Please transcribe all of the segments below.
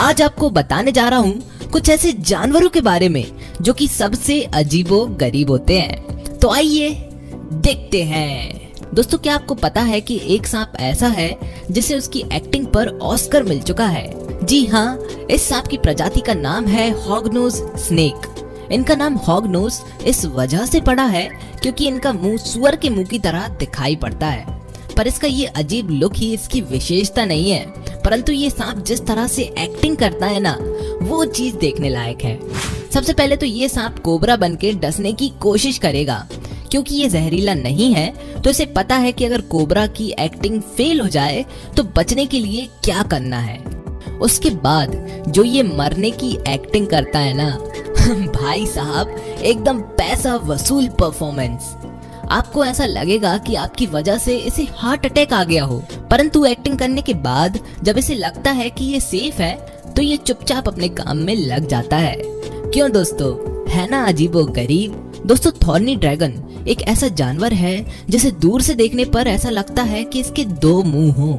आज आपको बताने जा रहा हूँ कुछ ऐसे जानवरों के बारे में जो कि सबसे अजीबो गरीब होते हैं। तो आइए देखते हैं। दोस्तों, क्या आपको पता है कि एक सांप ऐसा है जिसे उसकी एक्टिंग पर ऑस्कर मिल चुका है? जी हाँ, इस सांप की प्रजाति का नाम है हॉगनोज स्नेक। इनका नाम हॉगनोज इस वजह से पड़ा है क्योंकि इनका मुंह सुअर के मुंह की तरह दिखाई पड़ता है। पर इसका ये अजीब लुक ही इसकी विशेषता नहीं है, परंतु ये सांप जिस तरह से एक्टिंग करता है ना, वो चीज देखने लायक है। सबसे पहले तो ये सांप कोबरा बनके डसने की कोशिश करेगा। क्योंकि ये जहरीला नहीं है तो इसे पता है कि अगर कोबरा की एक्टिंग फेल हो जाए तो बचने के लिए क्या करना है। उसके बाद जो ये मरने की एक्टिंग करता है ना भाई साहब, एकदम पैसा वसूल परफॉर्मेंस। आपको ऐसा लगेगा कि आपकी वजह से इसे हार्ट अटैक आ गया हो, परंतु एक्टिंग करने के बाद जब इसे लगता है कि ये सेफ है तो ये चुपचाप अपने काम में लग जाता है। क्यों दोस्तों, है ना अजीबो गरीब। दोस्तों, थॉर्नी ड्रैगन एक ऐसा जानवर है जिसे दूर से देखने पर ऐसा लगता है कि इसके दो मुंह हों।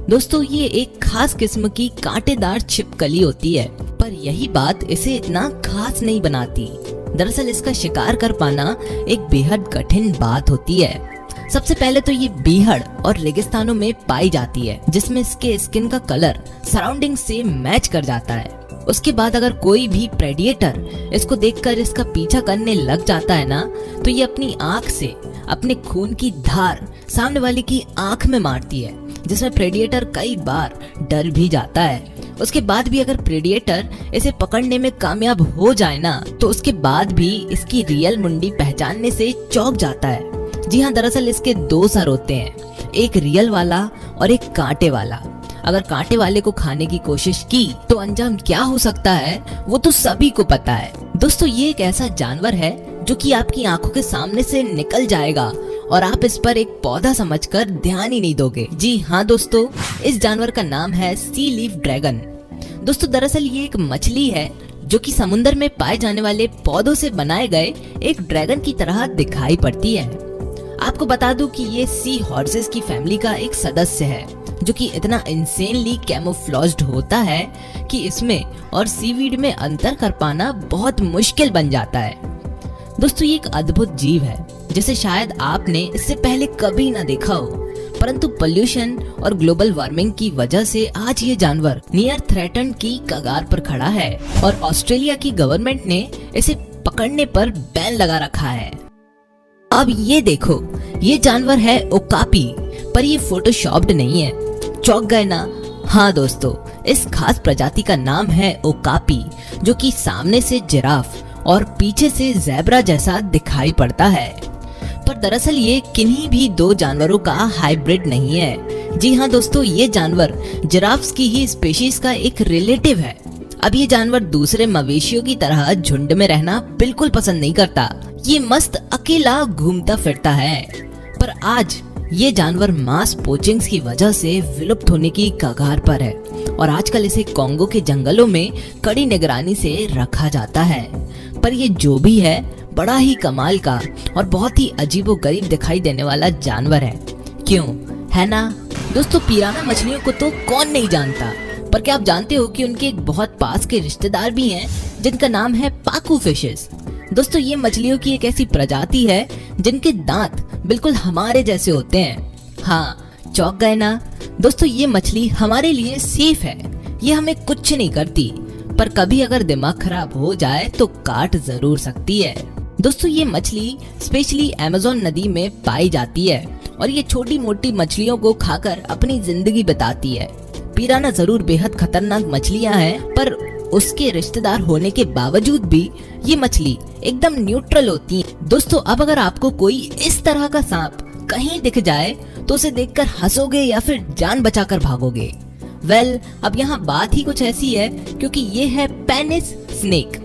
दोस्तों, ये एक खास किस्म की कांटेदार छिपकली होती है, पर यही बात इसे इतना खास नहीं बनाती। दरअसल इसका शिकार कर पाना एक बेहद कठिन बात होती है। सबसे पहले तो ये बीहड़ और रेगिस्तानों में पाई जाती है, जिसमें इसके स्किन का कलर सराउंडिंग से मैच कर जाता है। उसके बाद अगर कोई भी प्रेडिएटर इसको देखकर इसका पीछा करने लग जाता है ना, तो ये अपनी आंख से अपने खून की धार सामने वाले की आंख में मारती है, जिसमें प्रेडिएटर कई बार डर भी जाता है। उसके बाद भी अगर प्रेडिएटर इसे पकड़ने में कामयाब हो जाए ना, तो उसके बाद भी इसकी रियल मुंडी पहचानने से चौंक जाता है। जी हाँ, दरअसल इसके दो सर होते हैं, एक रियल वाला और एक कांटे वाला। अगर कांटे वाले को खाने की कोशिश की तो अंजाम क्या हो सकता है वो तो सभी को पता है। दोस्तों, ये एक ऐसा जानवर है जो कि आपकी आंखों के सामने से निकल जाएगा और आप इस पर एक पौधा समझकर ध्यान ही नहीं दोगे। जी हाँ दोस्तों, इस जानवर का नाम है सी लीफ ड्रैगन। दोस्तों, दरअसल ये एक मछली है जो कि समुद्र में पाए जाने वाले पौधों से बनाए गए एक ड्रैगन की तरह दिखाई पड़ती है। आपको बता दूं कि ये सी हॉर्सेस की फैमिली का एक सदस्य है, जो कि इतना इंसेनली कैमोफ्लेज्ड होता है कि इसमें और सीवीड में अंतर कर पाना बहुत मुश्किल बन जाता है। दोस्तों, ये एक अद्भुत जीव है जिसे शायद आपने इससे पहले कभी ना देखा हो, परंतु पोल्यूशन और ग्लोबल वार्मिंग की वजह से आज ये जानवर नियर थ्रेटन की कगार पर खड़ा है और ऑस्ट्रेलिया की गवर्नमेंट ने इसे पकड़ने पर बैन लगा रखा है। अब ये देखो, ये जानवर है ओकापी, पर ये फोटोशॉप्ड नहीं है। चौंक गए ना? हाँ दोस्तों, इस खास प्रजाति का नाम है ओकापी, जो कि सामने से जिराफ और पीछे से ज़ेब्रा जैसा दिखाई पड़ता है। पर दरअसल ये किन्हीं भी दो जानवरों का हाइब्रिड नहीं है। जी हाँ दोस्तों, ये जानवर जिराफ्स की ही स्पीशीज का एक रिलेटिव है। अब ये जानवर दूसरे मवेशियों की तरह झुंड में रहना बिल्कुल पसंद नहीं करता। ये मस्त अकेला घूमता फिरता है। पर आज ये जानवर मास पोचिंग्स की वजह से विलुप्त होने की कगार पर है और आजकल इसे कॉन्गो के जंगलों में कड़ी निगरानी से रखा जाता है। पर ये जो भी है, बड़ा ही कमाल का और बहुत ही अजीबोगरीब दिखाई देने वाला जानवर है। क्यों, है ना? दोस्तों, पिराना मछलियों को तो कौन नहीं जानता, पर क्या आप जानते हो कि उनके एक बहुत पास के रिश्तेदार भी हैं जिनका नाम है पाकू फिशेस। दोस्तों, ये मछलियों की एक ऐसी प्रजाति है जिनके दांत बिल्कुल हमारे जैसे होते हैं। हाँ, चौंक गए ना? दोस्तों, ये मछली हमारे लिए सेफ है, ये हमें कुछ नहीं करती, पर कभी अगर दिमाग खराब हो जाए तो काट जरूर सकती है। दोस्तों, ये मछली स्पेशली अमेज़न नदी में पाई जाती है और ये छोटी मोटी मछलियों को खाकर अपनी जिंदगी बिताती है। पिराना जरूर बेहद खतरनाक मछलियां हैं, पर उसके रिश्तेदार होने के बावजूद भी ये मछली एकदम न्यूट्रल होती है। दोस्तों, अब अगर आपको कोई इस तरह का सांप कहीं दिख जाए तो उसे देखकर हंसोगे या फिर जान बचाकर भागोगे? वेल, अब यहाँ बात ही कुछ ऐसी है क्योंकि ये है पेनिस स्नेक।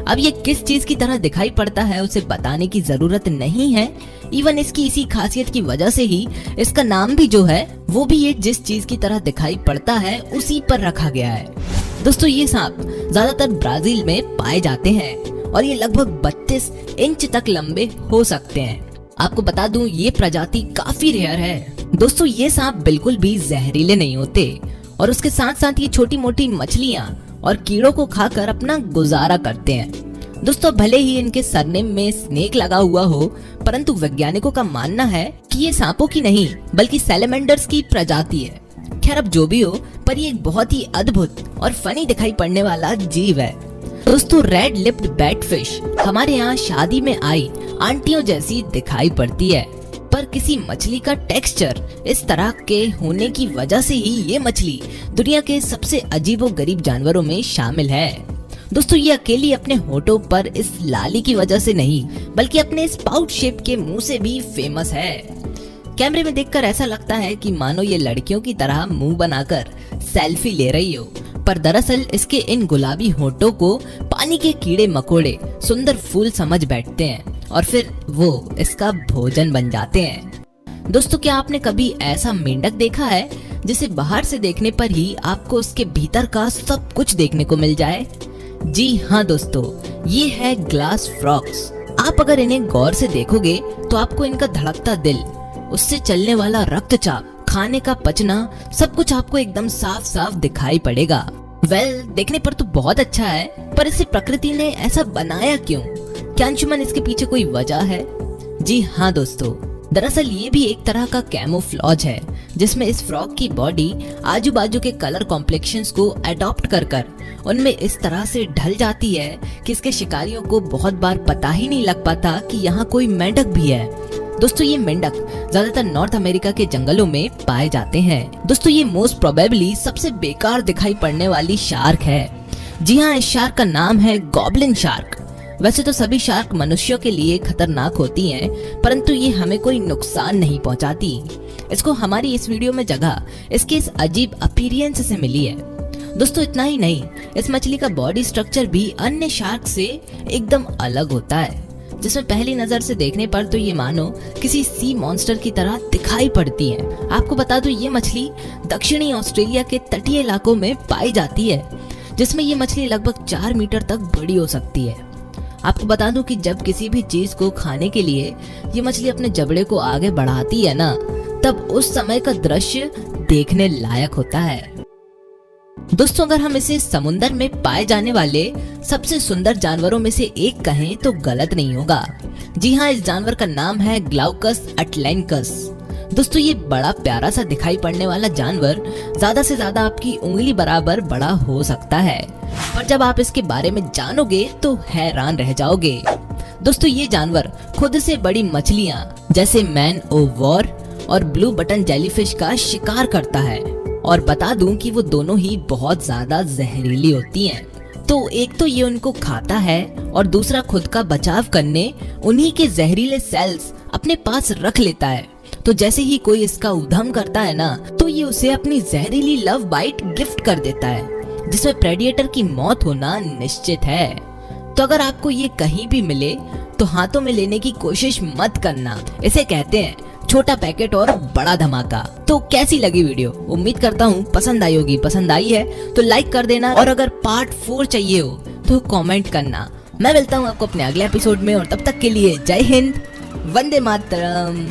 अब ये किस चीज की तरह दिखाई पड़ता है उसे बताने की जरूरत नहीं है। इवन इसकी इसी खासियत की वजह से ही इसका नाम भी जो है वो भी ये जिस चीज की तरह दिखाई पड़ता है उसी पर रखा गया है। दोस्तों, ये सांप ज्यादातर ब्राजील में पाए जाते हैं और ये लगभग 32 इंच तक लंबे हो सकते हैं। आपको बता दूं, ये प्रजाति काफी रेयर है। दोस्तों, ये सांप बिल्कुल भी जहरीले नहीं होते और उसके साथ साथ ये छोटी मोटी मछलियाँ और कीड़ों को खाकर अपना गुजारा करते हैं। दोस्तों भले ही इनके सरनेम में स्नेक लगा हुआ हो, परंतु वैज्ञानिकों का मानना है कि ये सांपों की नहीं बल्कि सैलेमेंडर्स की प्रजाति है। खैर अब जो भी हो, पर ये एक बहुत ही अद्भुत और फनी दिखाई पड़ने वाला जीव है। दोस्तों रेड लिप्ड बैटफिश हमारे यहाँ शादी में आई आंटियों जैसी दिखाई पड़ती है, पर किसी मछली का टेक्सचर इस तरह के होने की वजह से ही ये मछली दुनिया के सबसे अजीबोगरीब जानवरों में शामिल है। दोस्तों ये अकेली अपने होठों पर इस लाली की वजह से नहीं बल्कि अपने स्पाउट शेप के मुंह से भी फेमस है। कैमरे में देखकर ऐसा लगता है कि मानो ये लड़कियों की तरह मुंह बनाकर सेल्फी ले रही हो, पर दरअसल इसके इन गुलाबी होठों को पानी के कीड़े मकोड़े सुंदर फूल समझ बैठते हैं और फिर वो इसका भोजन बन जाते हैं। दोस्तों क्या आपने कभी ऐसा मेंढक देखा है जिसे बाहर से देखने पर ही आपको उसके भीतर का सब कुछ देखने को मिल जाए? जी हाँ दोस्तों, ये है ग्लास फ्रॉग्स। आप अगर इन्हें गौर से देखोगे तो आपको इनका धड़कता दिल, उससे चलने वाला रक्तचाप, खाने का पचना, सब कुछ आपको एकदम साफ साफ दिखाई पड़ेगा। देखने पर तो बहुत अच्छा है, पर इसे प्रकृति ने ऐसा बनाया क्यों? क्या अंशुमन इसके पीछे कोई वजह है? जी हाँ दोस्तों, दरअसल ये भी एक तरह का कैमोफ्लॉज है, जिसमें इस फ्रॉग की बॉडी आजू बाजू के कलर कॉम्प्लेक्शंस को अडॉप्ट कर उनमें इस तरह से ढल जाती है कि इसके शिकारियों को बहुत बार पता ही नहीं लग पाता कि यहाँ कोई मेंढक भी है। दोस्तों ये मेंढक ज्यादातर नॉर्थ अमेरिका के जंगलों में पाए जाते हैं। दोस्तों ये मोस्ट प्रोबेबली सबसे बेकार दिखाई पड़ने वाली शार्क है। जी हाँ, इस शार्क का नाम है गॉब्लिन शार्क। वैसे तो सभी शार्क मनुष्यों के लिए खतरनाक होती हैं, परंतु ये हमें कोई नुकसान नहीं पहुंचाती। इसको हमारी इस वीडियो में जगह इसके इस अजीब अपीयरेंस से मिली है। दोस्तों इतना ही नहीं, इस मछली का बॉडी स्ट्रक्चर भी अन्य शार्क से एकदम अलग होता है, जिसमें पहली नजर से देखने पर तो ये मानो किसी सी मॉन्स्टर की तरह दिखाई पड़ती है। आपको बता दूं ये मछली दक्षिणी ऑस्ट्रेलिया के तटीय इलाकों में पाई जाती है, जिसमें ये मछली लगभग 4 मीटर तक बड़ी हो सकती है। आपको बता दूं कि जब किसी भी चीज को खाने के लिए ये मछली अपने जबड़े को आगे बढ़ाती है ना, तब उस समय का दृश्य देखने लायक होता है। दोस्तों अगर हम इसे समुंदर में पाए जाने वाले सबसे सुंदर जानवरों में से एक कहें तो गलत नहीं होगा। जी हाँ, इस जानवर का नाम है ग्लाउकस अटलैंटिकस। दोस्तों ये बड़ा प्यारा सा दिखाई पड़ने वाला जानवर ज्यादा से ज्यादा आपकी उंगली बराबर बड़ा हो सकता है, पर जब आप इसके बारे में जानोगे तो हैरान रह जाओगे। दोस्तों ये जानवर खुद से बड़ी मछलियाँ जैसे मैन ओ वॉर और ब्लू बटन जेलीफिश का शिकार करता है, और बता दूं कि वो दोनों ही बहुत ज्यादा जहरीली होती हैं। तो एक तो ये उनको खाता है और दूसरा खुद का बचाव करने उन्हीं के जहरीले सेल्स अपने पास रख लेता है। तो जैसे ही कोई इसका उधम करता है ना, तो ये उसे अपनी जहरीली लव बाइट गिफ्ट कर देता है, जिसमें प्रेडिएटर की मौत होना निश्चित है। तो अगर आपको ये कहीं भी मिले तो हाथों में लेने की कोशिश मत करना। इसे कहते हैं छोटा पैकेट और बड़ा धमाका। तो कैसी लगी वीडियो? उम्मीद करता हूँ पसंद आई होगी। पसंद आई है तो लाइक कर देना, और अगर पार्ट 4 चाहिए हो तो कमेंट करना। मैं मिलता हूँ आपको अपने अगले एपिसोड में, और तब तक के लिए जय हिंद, वंदे मातरम।